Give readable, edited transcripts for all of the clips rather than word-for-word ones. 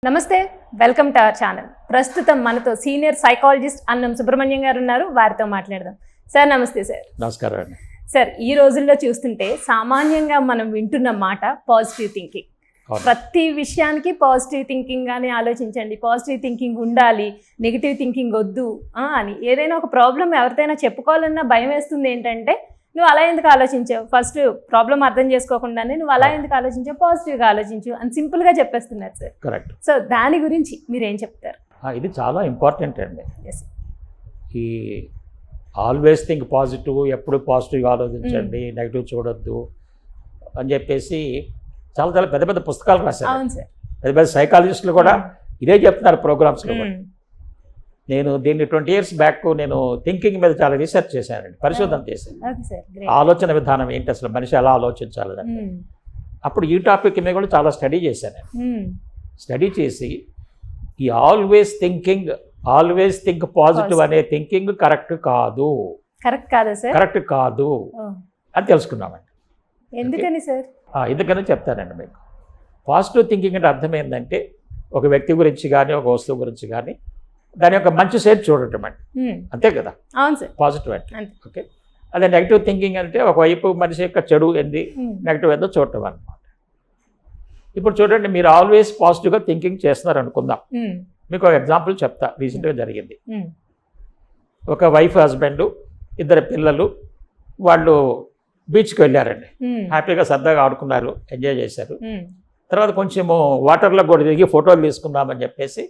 నమస్తే, welcome to our channel. ప్రస్తుతం మనతో సీనియర్ సైకాలజిస్ట్ అన్నం సుబ్రహ్మణ్యం గారు ఉన్నారు. వారితో మాట్లాడదాం. సార్ నమస్తే. సార్ నమస్కారం అండి. సార్, ఈ రోజుల్లో చూస్తుంటే సామాన్యంగా మనం వింటున్న మాట పాజిటివ్ థింకింగ్. ప్రతి విషయానికి పాజిటివ్ థింకింగ్ గానే ఆలోచించండి, పాజిటివ్ థింకింగ్ ఉండాలి, నెగిటివ్ థింకింగ్ వద్దు అని. ఏదైనా ఒక ప్రాబ్లం ఎవరితోనైనా చెప్పుకోవాలన్నా భయం వేస్తుంది. ఏంటంటే నువ్వు అలా ఎందుకు ఆలోచించావు, ఫస్ట్ ప్రాబ్లం అర్థం చేసుకోకుండానే నువ్వు అలా ఎందుకు ఆలోచించావు, పాజిటివ్గా ఆలోచించు అని సింపుల్గా చెప్పేస్తున్నారు సార్. కరెక్ట్. సో దాని గురించి మీరేం చెప్తారు? ఇది చాలా ఇంపార్టెంట్ అండి. ఈ ఆల్వేస్ థింక్ పాజిటివ్, ఎప్పుడు పాజిటివ్గా ఆలోచించండి, నెగిటివ్ చూడొద్దు అని చెప్పేసి చాలా చాలా పెద్ద పెద్ద పుస్తకాలు రాశారు. అవును సార్. పెద్ద పెద్ద సైకాలజిస్టులు కూడా ఇదే చెప్తున్నారు ప్రోగ్రామ్స్లో. నేను దీన్ని 20 years బ్యాక్ నేను థింకింగ్ మీద చాలా రీసెర్చ్ చేశానండి, పరిశోధన చేశాను. ఆలోచన విధానం ఏంటి, అసలు మనిషి ఎలా ఆలోచించాలి. అప్పుడు ఈ టాపిక్ మీద కూడా చాలా స్టడీ చేశాను. స్టడీ చేసి ఈ ఆల్వేస్ థింక్ పాజిటివ్ అనే థింకింగ్ కరెక్ట్ కాదు అని తెలుసుకున్నామండి. ఎందుకని సార్? ఎందుకని చెప్తానండి మీకు. పాజిటివ్ థింకింగ్ అంటే అర్థం ఏంటంటే ఒక వ్యక్తి గురించి కానీ ఒక వస్తువు గురించి కానీ దాని యొక్క మంచి సైడ్ చూడటం అండి, అంతే కదా. అవును సార్. పాజిటివ్ అంటే ఓకే. అదే నెగిటివ్ థింకింగ్ అంటే ఒకవైపు మనిషి యొక్క చెడు ఏంది, నెగిటివ్ ఏందో చూడటం అనమాట. ఇప్పుడు చూడండి, మీరు ఆల్వేస్ పాజిటివ్గా థింకింగ్ చేస్తున్నారు అనుకుందాం. మీకు ఒక ఎగ్జాంపుల్ చెప్తా, రీసెంట్గా జరిగింది. ఒక వైఫ్ హస్బెండ్, 2 పిల్లలు, వాళ్ళు బీచ్కి వెళ్ళారండి. హ్యాపీగా సరదాగా ఆడుకున్నారు, ఎంజాయ్ చేశారు. తర్వాత కొంచెము వాటర్లో కూడా దిగి ఫోటోలు తీసుకుందామని చెప్పేసి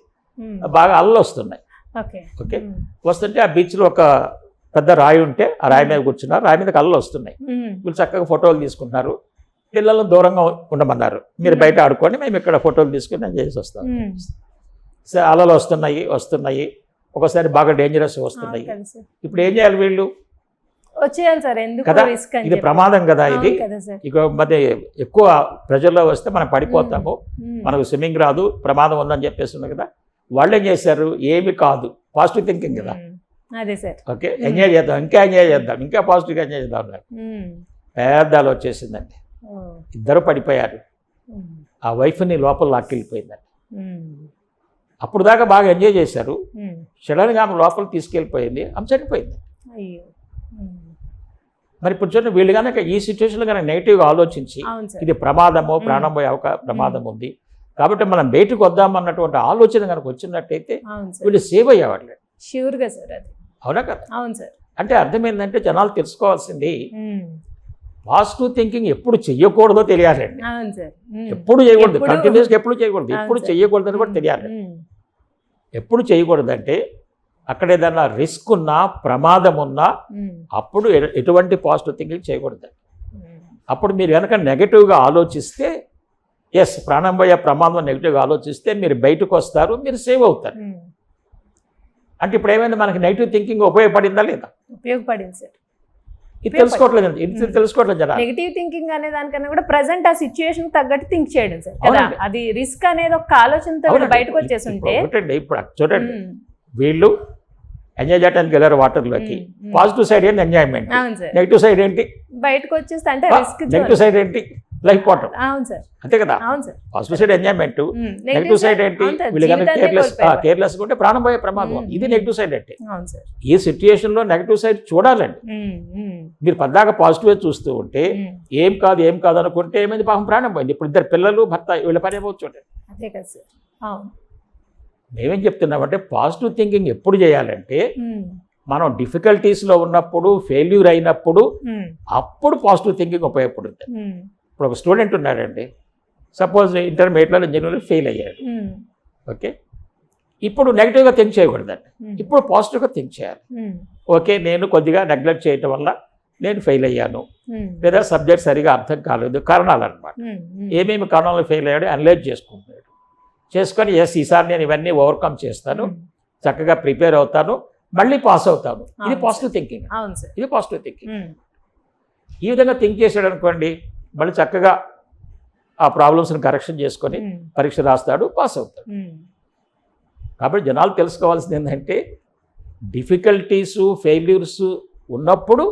బాగా అలలు వస్తున్నాయి. ఓకే. వస్తుంటే ఆ బీచ్లో ఒక పెద్ద రాయి ఉంటే ఆ రాయి మీద కూర్చున్నారు. రాయి మీద అలలు వస్తున్నాయి. వీళ్ళు చక్కగా ఫోటోలు తీసుకుంటున్నారు. పిల్లలను దూరంగా ఉండమన్నారు, మీరు బయట ఆడుకోండి, మేము ఇక్కడ ఫోటోలు తీసుకుని నేను చేసి వస్తాం. సరే, అలలు వస్తున్నాయి, ఒకసారి బాగా డేంజరస్ వస్తున్నాయి. ఇప్పుడు ఏం చేయాలి వీళ్ళు? కదా, ఇది ప్రమాదం కదా. ఇది ఇక మధ్య ఎక్కువ ప్రెజర్లో వస్తే మనం పడిపోతాము, మనకు స్విమ్మింగ్ రాదు, ప్రమాదం ఉందని చెప్పేస్తుంది కదా. వాళ్ళు ఏం చేశారు, ఏమి కాదు, పాజిటివ్ థింకింగ్ కదా. ఓకే, ఎంజాయ్ చేద్దాం, ఇంకా పాజిటివ్గా ఎంజాయ్ చేద్దాం అన్నారు. పెద్ద వచ్చేసిందండి, 2 పడిపోయారు. ఆ వైఫ్ని లోపల లాక్కెళ్ళిపోయిందండి. అప్పుడు దాకా బాగా ఎంజాయ్ చేశారు, సడన్గా ఆమె లోపల తీసుకెళ్ళిపోయింది, ఆమె చనిపోయింది. మరి ఇప్పుడు చూడండి, వీళ్ళు కనుక ఈ సిచ్యువేషన్లో కనుక నెగిటివ్గా ఆలోచించి ఇది ప్రమాదము, ప్రాణం పోయే ప్రమాదం ఉంది కాబట్టి మనం బయటకు వద్దామన్నటువంటి ఆలోచన కనుక వచ్చినట్టయితే వీళ్ళు సేవ్ అయ్యేవాళ్ళు. ష్యూర్గా సార్, అది అవునా కదా. అవును సార్. అంటే అర్థం ఏంటంటే జనాలు తెలుసుకోవాల్సింది పాజిటివ్ థింకింగ్ ఎప్పుడు చెయ్యకూడదో తెలియాలండి. ఎప్పుడు చేయకూడదు, కంటిన్యూస్గా ఎప్పుడు చేయకూడదు, ఎప్పుడు చెయ్యకూడదని కూడా తెలియాలి. ఎప్పుడు చేయకూడదంటే అక్కడ ఏదన్నా రిస్క్ ఉన్నా, ప్రమాదం ఉన్నా అప్పుడు ఎటువంటి పాజిటివ్ థింకింగ్ చేయకూడదు. అప్పుడు మీరు కనుక నెగటివ్గా ఆలోచిస్తే, ఎస్, ప్రాణం పోయే ప్రమాదం నెగిటివ్గా ఆలోచిస్తే మీరు బయటకు వస్తారు, మీరు సేవ్ అవుతారు. అంటే ఇప్పుడు ఏమైంది, మనకి నెగిటివ్ థింకింగ్ ఉపయోగపడిందా లేదా? ఉపయోగపడింది సార్. ఇది తెలుసుకోవట్లేదు జనాలు. నెగిటివ్ థింకింగ్ అనే దానికన్నా కూడా ప్రెసెంట్ ఆ సిచ్యువేషన్ తగ్గట్టు థింక్ చేయడం సార్. అది రిస్క్ అనేది ఒక ఆలోచనతో బయటకు వచ్చేసి ఉంటే. ఇప్పుడు చూడండి, వీళ్ళు ఎంజాయ్ చేయడానికి వెళ్ళారు వాటర్లోకి. పాజిటివ్ సైడ్ ఏంటి, ఎంజాయ్మెంట్. నెగిటివ్ సైడ్ ఏంటి, బయటకు వచ్చేస్తే అంటే రిస్క్. నెగిటివ్ సైడ్ ఏంటి, లైఫ్ పోవటం. అవును సార్, అంతే కదా. అవును sir. Positive side enjoyment, negative side ఏంటి, వీళ్ళు కనుక కేర్లెస్గా ఉంటే ప్రాణం పోయే ప్రమాదం. ఇది నెగిటివ్ సైడ్ అంటే. ఈ సిచ్యుయేషన్లో నెగిటివ్ సైడ్ చూడాలండి. మీరు పద్దాక పాజిటివ్ చూస్తూ ఉంటే ఏం కాదు అనుకుంటే ఏమైంది, పాపం ప్రాణం పోయింది. ఇప్పుడు 2 పిల్లలు, భర్త, వీళ్ళ పని ఏమవుతుంది చూడండి. అదే కదా సార్. అవును. మేమేం చెప్తున్నామంటే పాజిటివ్ థింకింగ్ ఎప్పుడు చేయాలంటే మనం డిఫికల్టీస్లో ఉన్నప్పుడు, ఫెయిల్యూర్ అయినప్పుడు, అప్పుడు పాజిటివ్ థింకింగ్ ఉపయోగపడుతుంది. ఇప్పుడు ఒక స్టూడెంట్ ఉన్నాడండి, సపోజ్ ఇంటర్మీడియట్లో ఇంజనీరింగ్ ఫెయిల్ అయ్యాడు. ఓకే, ఇప్పుడు నెగిటివ్గా థింక్ చేయకూడదండి, ఇప్పుడు పాజిటివ్గా థింక్ చేయాలి. ఓకే, నేను కొద్దిగా నెగ్లెక్ట్ చేయటం వల్ల నేను ఫెయిల్ అయ్యాను, లేదా సబ్జెక్ట్ సరిగా అర్థం కాలేదు, కారణాలు అనమాట. ఏమేమి కారణాలు ఫెయిల్ అయ్యాడో అనలైజ్ చేసుకొని ఎస్, ఈసారి నేను ఇవన్నీ ఓవర్కమ్ చేస్తాను, చక్కగా ప్రిపేర్ అవుతాను, మళ్ళీ పాస్ అవుతాను. ఇది పాజిటివ్ థింకింగ్. ఇది పాజిటివ్ థింకింగ్. ఈ విధంగా థింక్ చేశాడు అనుకోండి, మళ్ళీ చక్కగా ఆ ప్రాబ్లమ్స్ని కరెక్షన్ చేసుకొని పరీక్ష రాస్తాడు, పాస్ అవుతాడు. కాబట్టి జనాలు తెలుసుకోవాల్సింది ఏంటంటే డిఫికల్టీసు, ఫెయిల్యూర్స్ ఉన్నప్పుడు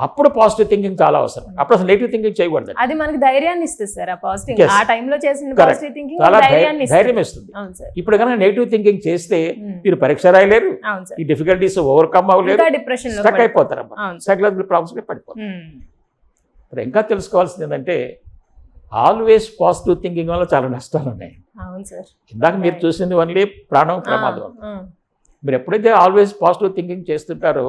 అప్పుడు పాజిటివ్ థింకింగ్ చాలా అవసరం. అప్పుడు అసలు నెగిటివ్ థింకింగ్ చేయకూడదు. అది మనకి ధైర్యాన్ని ఇస్తుంది సార్. ఆ పాజిటివ్ Yes. ఆ టైంలో చేసిన Correct. పాజిటివ్ థింకింగ్ చాలా ధైర్యాన్ని ధైర్యం ఇస్తుంది. ఇస్తుంది. అవును సార్. ఇప్పుడు కనుక నెగిటివ్ థింకింగ్ చేస్తే మీరు పరీక్ష రాయలేరు, అవును సార్. ఈ డిఫికల్టీస్ ఓవర్కమ్ అవ్వలేరు, ఇంకా డిప్రెషన్ లో స్టక్ అయిపోతారు, అవును. సైకలాజికల్ ప్రాబ్లమ్స్ పడిపోతారు. ఇప్పుడు ఇంకా తెలుసుకోవాల్సింది ఏంటంటే ఆల్వేస్ పాజిటివ్ థింకింగ్ వల్ల చాలా నష్టాలు ఉన్నాయి. అవును సార్. ఇందాక మీరు చూసింది ఓన్లీ ప్రాణం ప్రమాదం. మీరు ఎప్పుడైతే ఆల్వేస్ పాజిటివ్ థింకింగ్ చేస్తుంటారో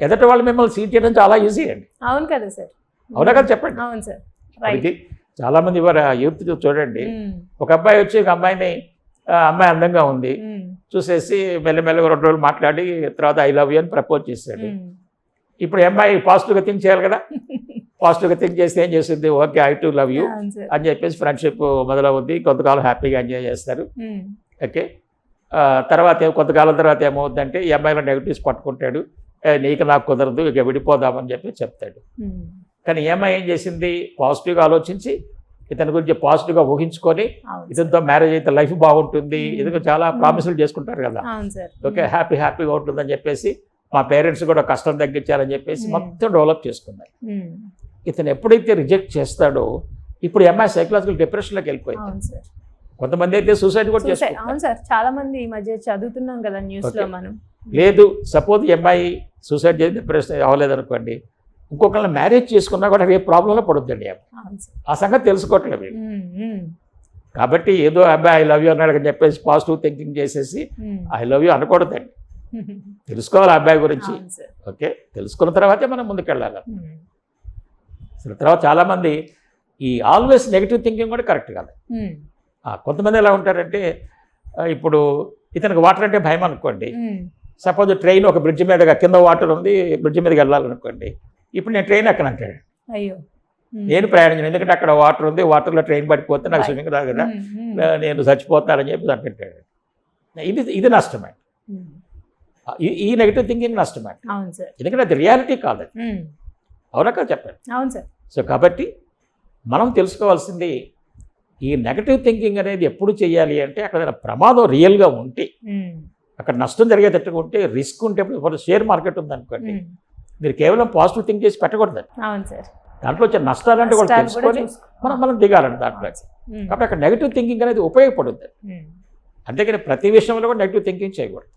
ఎదటి వాళ్ళు మిమ్మల్ని సీట్ చేయడం చాలా ఈజీ అండి. అవును కదా సార్. అవునా కదా చెప్పండి. అవును సార్. ఇది చాలా మంది ఇవాళ యూత్ చూడండి, ఒక అబ్బాయి వచ్చి ఒక అమ్మాయిని అమ్మాయి అందంగా ఉంది చూసేసి మెల్లమెల్లగా 2 రోజులు మాట్లాడి తర్వాత ఐ లవ్ యూ అని ప్రపోజ్ చేశాడు. ఇప్పుడు ఈ అమ్మాయి పాజిటివ్గా థింక్ చేయాలి కదా. పాజిటివ్గా థింక్ చేస్తే ఏం చేస్తుంది, okay I to love you అని చెప్పేసి ఫ్రెండ్షిప్ మొదలవుద్ది, కొంతకాలం హ్యాపీగా ఎంజాయ్ చేస్తారు. ఓకే, తర్వాత కొంతకాలం తర్వాత ఏమవుతుందంటే ఈ అమ్మాయిలో నెగిటివ్స్ పట్టుకుంటాడు, నీకు నాకు కుదరదు ఇక విడిపోదామని చెప్పి చెప్తాడు. కానీ ఈ అమ్మాయి ఏం చేసింది, పాజిటివ్గా ఆలోచించి ఇతని గురించి పాజిటివ్గా ఊహించుకొని ఇతనితో మ్యారేజ్ అయితే లైఫ్ బాగుంటుంది, ఇతను చాలా ప్రామిసులు చేసుకుంటారు కదా, ఓకే హ్యాపీగా ఉంటుందని చెప్పేసి మా పేరెంట్స్ కూడా కష్టం తగ్గించారని చెప్పేసి మొత్తం డెవలప్ చేసుకున్నాయి. ఇతను ఎప్పుడైతే రిజెక్ట్ చేస్తాడో ఇప్పుడు ఈ అమ్మాయి సైకలాజికల్ డిప్రెషన్లోకి వెళ్ళిపోయింది. కొంతమంది అయితే సూసైడ్ కూడా చేసుకుంటారు. అవును సార్, చాలా మంది ఈ మధ్య చదువుతున్నాం కదా న్యూస్ లో మనం. లేదు సపోజ్ ఈ అమ్మాయి సూసైడ్ చేసి డిప్రెషన్ అవ్వలేదు అనుకోండి, ఇంకొకళ్ళని మ్యారేజ్ చేసుకున్నా కూడా రేపు ప్రాబ్లంలో పడుద్దండి. ఆ సంగతి తెలుసుకోవట్లేదు. కాబట్టి ఏదో అబ్బాయి ఐ లవ్ యూ అన్నాడు అని చెప్పేసి పాజిటివ్ థింకింగ్ చేసేసి ఐ లవ్ యూ అనకూడదండి. తెలుసుకోవాలి అబ్బాయి గురించి. ఓకే, తెలుసుకున్న తర్వాతే మనం ముందుకెళ్ళాలి. తర్వాత చాలామంది ఈ ఆల్వేస్ నెగిటివ్ థింకింగ్ కూడా కరెక్ట్ కాదు. కొంతమంది ఎలా ఉంటారంటే, ఇప్పుడు ఇతనికి వాటర్ అంటే భయం అనుకోండి, సపోజ్ ట్రైన్ ఒక బ్రిడ్జ్ మీదగా కింద వాటర్ ఉంది, బ్రిడ్జ్ మీదకి వెళ్ళాలనుకోండి, ఇప్పుడు నేను ట్రైన్ ఎక్కనంటాడు, అయ్యో నేను ప్రయాణించాను ఎందుకంటే అక్కడ వాటర్ ఉంది, వాటర్లో ట్రైన్ పడిపోతే నాకు స్విమ్మింగ్ రాదు కదా, నేను చచ్చిపోతానని చెప్పి అంటుంటాడు. ఇది నష్టమే. ఈ నెగిటివ్ థింకింగ్ నష్టమే, ఎందుకంటే అది రియాలిటీ కాదు. అవునా కదా చెప్పండి. అవును సార్. సో కాబట్టి మనం తెలుసుకోవాల్సింది ఈ నెగటివ్ థింకింగ్ అనేది ఎప్పుడు చేయాలి అంటే అక్కడ ప్రమాదం రియల్గా ఉంటే, అక్కడ నష్టం జరిగేటట్టుగా ఉంటే, రిస్క్ ఉంటే, ఇప్పుడు షేర్ మార్కెట్ ఉందనుకోండి, మీరు కేవలం పాజిటివ్ థింక్ చేసి పెట్టకూడదు. అవును సార్. దాంట్లో వచ్చే నష్టాలంటే కూడా తెలుసుకొని మనం దిగాలండి దాంట్లో. కాబట్టి అక్కడ నెగిటివ్ థింకింగ్ అనేది ఉపయోగపడుతుంది. అంతేకాని ప్రతి విషయంలో కూడా నెగిటివ్ థింకింగ్ చేయకూడదు.